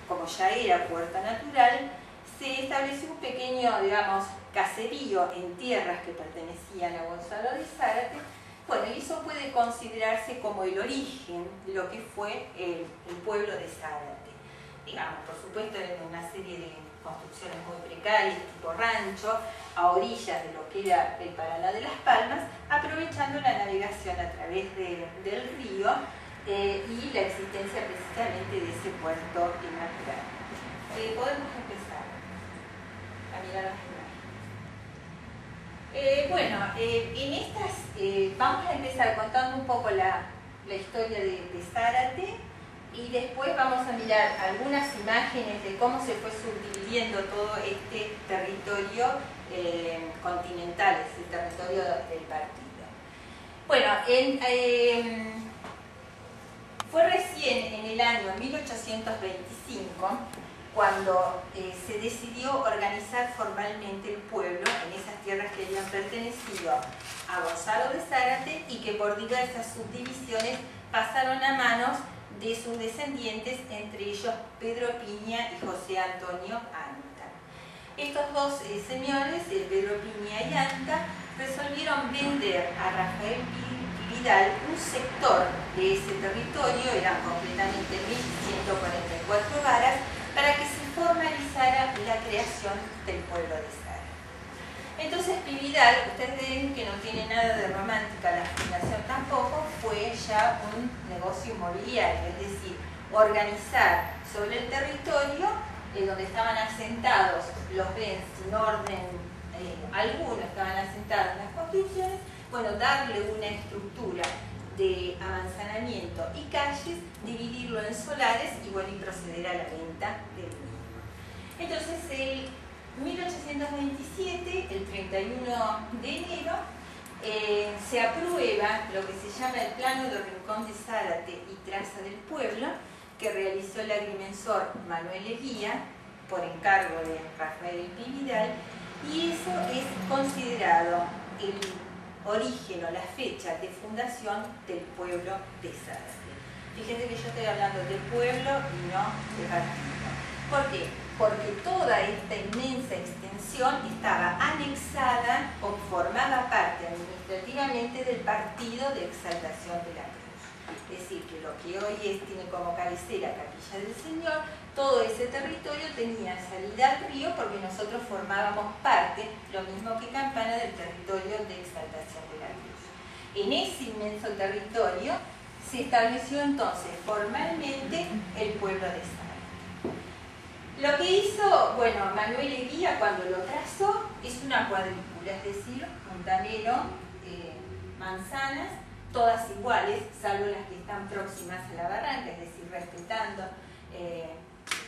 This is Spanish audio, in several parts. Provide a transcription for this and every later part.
como ya era puerto natural, se estableció un pequeño, digamos, caserío en tierras que pertenecían a Gonzalo de Zárate. Bueno, y eso puede considerarse como el origen de lo que fue el pueblo de Zárate. Digamos, por supuesto, en una serie de construcciones muy precarias, tipo rancho, a orillas de lo que era el Paraná de las Palmas, aprovechando la navegación a través del río y la existencia precisamente de ese puerto natural. Podemos empezar a mirar las imágenes. Vamos a empezar contando un poco la historia de Zárate y después vamos a mirar algunas imágenes de cómo se fue subdividiendo todo este territorio continental, ese territorio del partido. Bueno, fue recién en el año 1825 cuando se decidió organizar formalmente el pueblo en esas tierras que habían pertenecido a Gonzalo de Zárate y que por diversas subdivisiones pasaron a manos de sus descendientes, entre ellos Pedro Piña y José Antonio Anta. Estos dos señores, Pedro Piña y Anta, resolvieron vender a Rafael Vidal un sector de ese territorio, eran completamente 1.144 varas, para que se formalizara la creación del pueblo de Zárate. Entonces Pividal, ustedes ven que no tiene nada de romántica la fundación tampoco, fue ya un negocio inmobiliario, es decir, organizar sobre el territorio donde estaban asentados los bienes sin orden alguno, estaban asentadas las construcciones, bueno, darle una estructura de amanzanamiento y calles, dividirlo en solares y, bueno, y proceder a la venta del mismo. Entonces, en 1827, el 31 de enero, se aprueba lo que se llama el Plano de Rincón de Zárate y Traza del Pueblo, que realizó el agrimensor Manuel Eguía, por encargo de Rafael Pividal, y eso es considerado el origen o la fecha de fundación del pueblo de Zárate. Fíjense que yo estoy hablando de pueblo y no de partido. ¿Por qué? Porque toda esta inmensa extensión estaba anexada o formaba parte administrativamente del Partido de Exaltación de la Cruz. Es decir, que lo que hoy tiene como cabecera Capilla del Señor, todo ese territorio tenía salida al río porque nosotros formábamos parte, lo mismo que Campana, del territorio de Exaltación de la Cruz. En ese inmenso territorio se estableció entonces formalmente el pueblo de Zárate. Lo que hizo, bueno, Manuel Eguía cuando lo trazó es una cuadrícula, es decir, montanero, manzanas, todas iguales, salvo las que están próximas a la barranca, es decir, respetando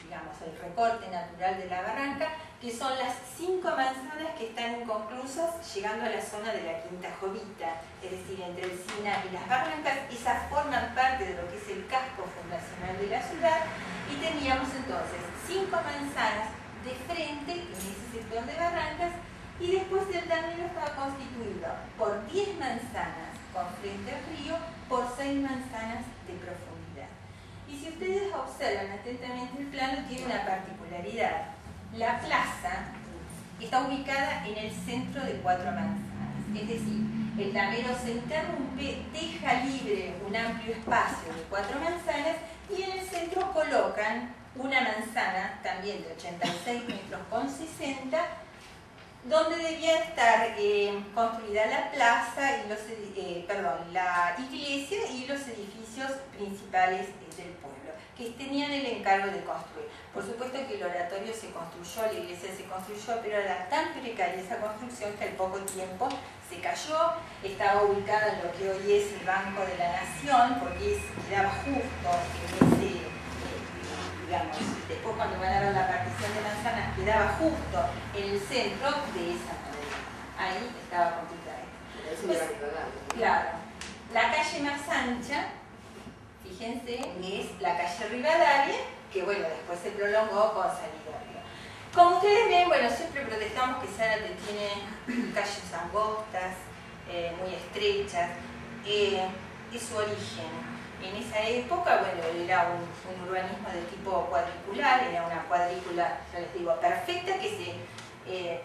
digamos, el recorte natural de la barranca, que son las 5 manzanas que están inconclusas llegando a la zona de la Quinta Jovita, es decir, entre el Sina y las barrancas. Esas forman parte de lo que es el casco fundacional de la ciudad, y teníamos entonces 5 manzanas de frente en ese sector de barrancas, y después el tablero estaba constituido por 10 manzanas con frente al río, por 6 manzanas de profundidad. Y si ustedes observan atentamente el plano, tiene una particularidad. La plaza está ubicada en el centro de 4 manzanas, es decir, el tablero se interrumpe, deja libre un amplio espacio de 4 manzanas y en el centro colocan una manzana, también de 86 metros con 60, donde debía estar construida la plaza, y la iglesia y los edificios principales del pueblo, que tenían el encargo de construir. Por supuesto que el oratorio se construyó, la iglesia se construyó, pero era tan precaria esa construcción que al poco tiempo se cayó. Estaba ubicada en lo que hoy es el Banco de la Nación, porque quedaba justo en ese, digamos, después cuando van a ver la partición de manzanas, quedaba justo en el centro de esa madera. Ahí estaba complicada. Claro, la calle más ancha, fíjense, es la calle Rivadavia, que bueno, después se prolongó con salida al río. Como ustedes ven, bueno, siempre protestamos que Zárate tiene calles angostas, muy estrechas. es su origen. En esa época, bueno, era un urbanismo de tipo cuadricular, era una cuadrícula, ya les digo, perfecta, que se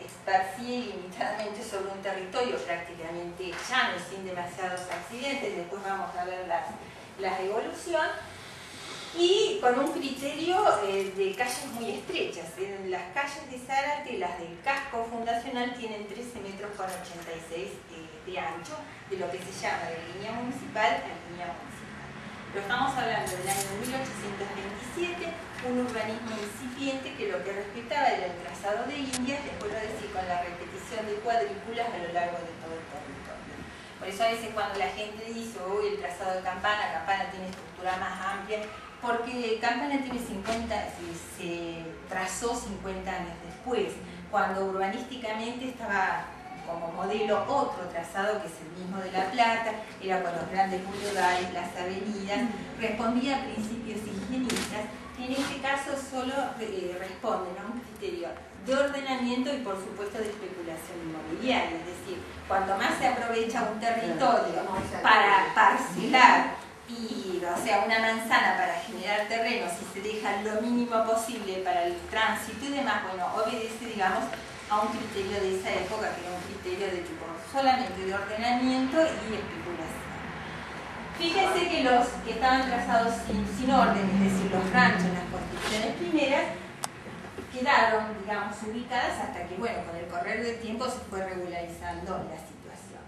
esparcía ilimitadamente sobre un territorio prácticamente llano, sin demasiados accidentes. Después vamos a ver la evolución, y con un criterio de calles muy estrechas. Las calles de Zárate, las del casco fundacional, tienen 13 metros con 86 de ancho, de lo que se llama de línea municipal a línea municipal. Pero estamos hablando del año 1827, un urbanismo incipiente que lo que respetaba era el trazado de líneas, les vuelvo a decir, con la repetición de cuadrículas a lo largo de todo el territorio. Por eso a veces cuando la gente dice, uy, el trazado de Campana tiene estructura más amplia, porque Campana tiene 50, se trazó 50 años después, cuando urbanísticamente estaba como modelo otro trazado que es el mismo de La Plata, era con los grandes boulevards, las avenidas, respondía a principios higienistas, y en este caso solo responden a un criterio de ordenamiento y por supuesto de especulación inmobiliaria, es decir, cuanto más se aprovecha un territorio para parcelar, y, o sea, una manzana para generar terrenos y se deja lo mínimo posible para el tránsito y demás, bueno, obedece, digamos, a un criterio de esa época que era un criterio de tipo solamente de ordenamiento y especulación. Fíjense que los que estaban trazados sin orden, es decir, los ranchos, las construcciones primeras, quedaron, digamos, ubicadas hasta que, bueno, con el correr del tiempo se fue regularizando la situación.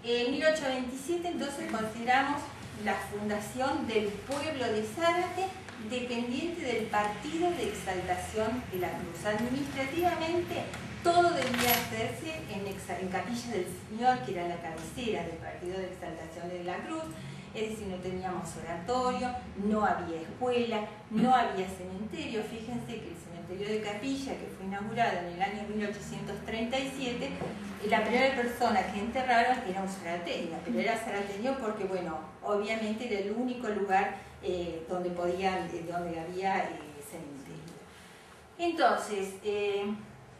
En 1827, entonces, consideramos la fundación del pueblo de Zárate, dependiente del Partido de Exaltación de la Cruz. Administrativamente, todo debía hacerse en Capilla del Señor, que era la cabecera del Partido de Exaltación de la Cruz. Es decir, no teníamos oratorio, no había escuela, no había cementerio. Fíjense que el cementerio de Capilla, que fue inaugurado en el año 1837, la primera persona que enterraron era un zarateño, pero era zarateño porque, bueno, obviamente era el único lugar donde había cementerio. Entonces,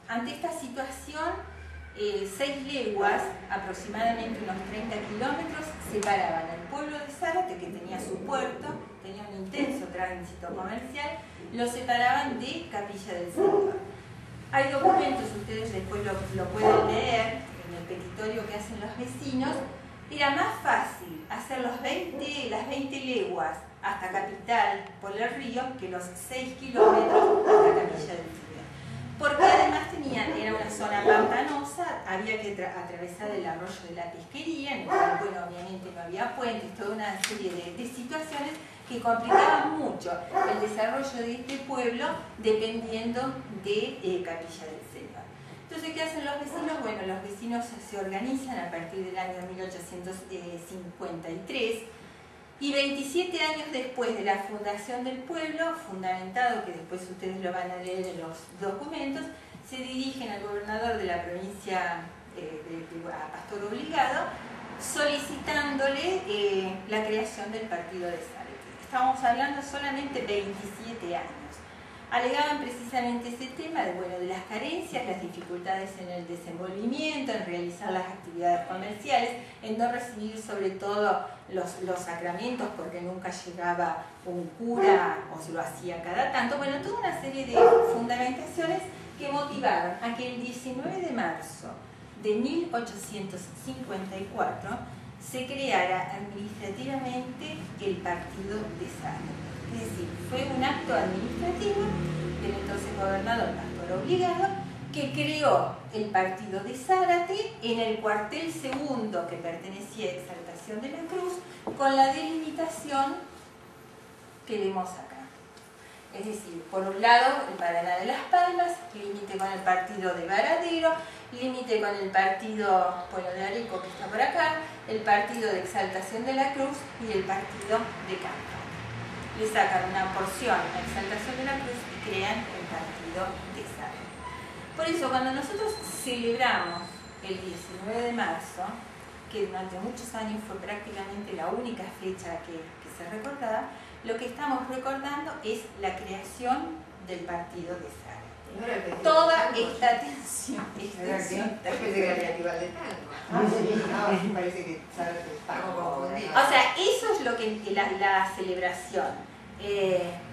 ante esta situación, 6 leguas, aproximadamente unos 30 kilómetros, separaban al pueblo de Zárate, que tenía su puerto, tenía un intenso tránsito comercial, lo separaban de Capilla del Señor. Hay documentos, ustedes después lo pueden leer, en el petitorio que hacen los vecinos. Era más fácil hacer las 20 leguas hasta Capital por el río que los 6 kilómetros hasta Capilla del Señor. Porque además era una zona pantanosa, había que atravesar el arroyo de la Pesquería, en el cual, bueno, obviamente no había puentes, toda una serie de situaciones que complicaban mucho el desarrollo de este pueblo dependiendo de Capilla del Señor. Entonces, ¿qué hacen los vecinos? Bueno, los vecinos se organizan a partir del año 1853 y 27 años después de la fundación del pueblo, fundamentado, que después ustedes lo van a leer en los documentos, se dirigen al gobernador de la provincia, a Pastor Obligado, solicitándole la creación del partido de Zárate. Estamos hablando solamente 27 años. Alegaban precisamente ese tema de las carencias, las dificultades en el desenvolvimiento, en realizar las actividades comerciales, en no recibir sobre todo los sacramentos porque nunca llegaba un cura o se lo hacía cada tanto. Bueno, toda una serie de fundamentaciones que motivaron a que el 19 de marzo de 1854 se creara administrativamente el partido de Zárate. Es decir, fue un acto administrativo del entonces gobernador Pastor Obligado que creó el partido de Zárate en el cuartel segundo que pertenecía a Exaltación de la Cruz con la delimitación que vemos acá. Es decir, por un lado el Paraná de Las Palmas, límite con el partido de Varadero, límite con el partido de Areco que está por acá, el partido de Exaltación de la Cruz y el partido de Campana. Le sacan una porción a Exaltación de la Cruz y crean el partido de Zárate. Por eso, cuando nosotros celebramos el 19 de marzo, que durante muchos años fue prácticamente la única fecha que se recordaba, lo que estamos recordando es la creación del partido de Zárate. toda esta tensión. O sea, eso es lo que la celebración.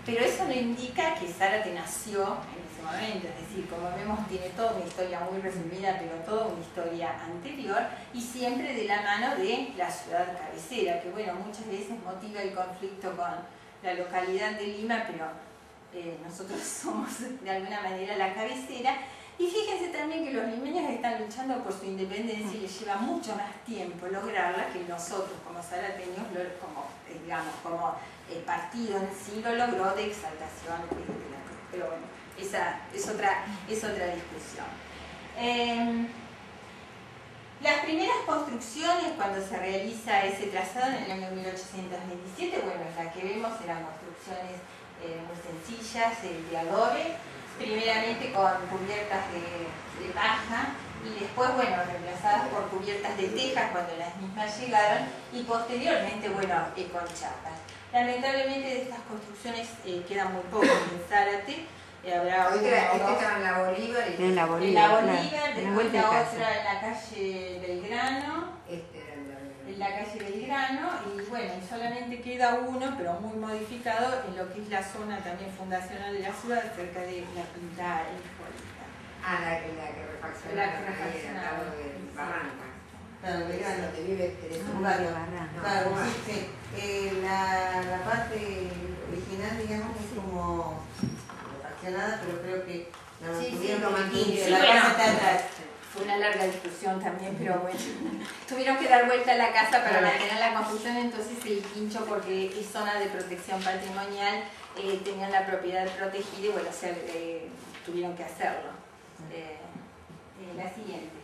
Pero eso no indica que Zárate nació en ese momento, es decir, como vemos tiene toda una historia muy resumida, pero toda una historia anterior y siempre de la mano de la ciudad cabecera, que bueno, muchas veces motiva el conflicto con la localidad de Lima, pero nosotros somos de alguna manera la cabecera. Y fíjense también que los limeños están luchando por su independencia y les lleva mucho más tiempo lograrla que nosotros como zarateños, como partido en sí lo logró de exaltación, pero bueno, esa es otra discusión. Las primeras construcciones cuando se realiza ese trazado en el año 1827, bueno, las que vemos eran construcciones muy sencillas, de adobe, primeramente con cubiertas de paja y después, bueno, reemplazadas por cubiertas de tejas cuando las mismas llegaron y posteriormente, bueno, con chapas. Lamentablemente de estas construcciones quedan muy pocos en Zárate. Habrá estaba en la Bolívar y en la Bolívar, después la otra en la calle Belgrano, en la calle Belgrano, y bueno, y solamente queda uno, pero muy modificado, en lo que es la zona también fundacional de la ciudad, cerca de la Quinta Hipólita. La que refaccionaron ahí al lado de Barranca. Claro, Belgrano. Donde vive Barranca. Claro, sí, la parte original, digamos, es como refaccionada, pero creo que la mantuvieron sí, la bueno, casa está atrás. Fue una larga discusión también, pero bueno, tuvieron que dar vuelta a la casa para mantener la construcción, entonces el quincho, porque es zona de protección patrimonial, tenían la propiedad protegida y bueno, tuvieron que hacerlo. La siguiente.